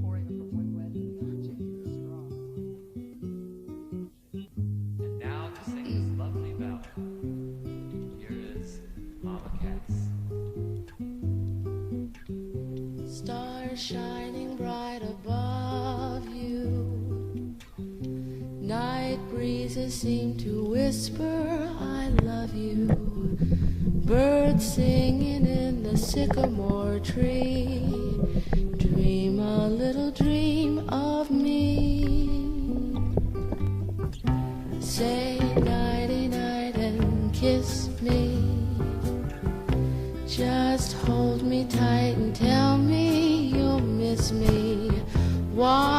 pouring them from one glass to the other, changing the straw. And now to sing this lovely ballad, here is Mama Cass. Stars shining bright above you, night breezes seem to whisper I love you, birds singing in the sycamore tree, dream a little dream of me. Say nighty night and kiss me, just hold me tight and tell me you'll miss me. Why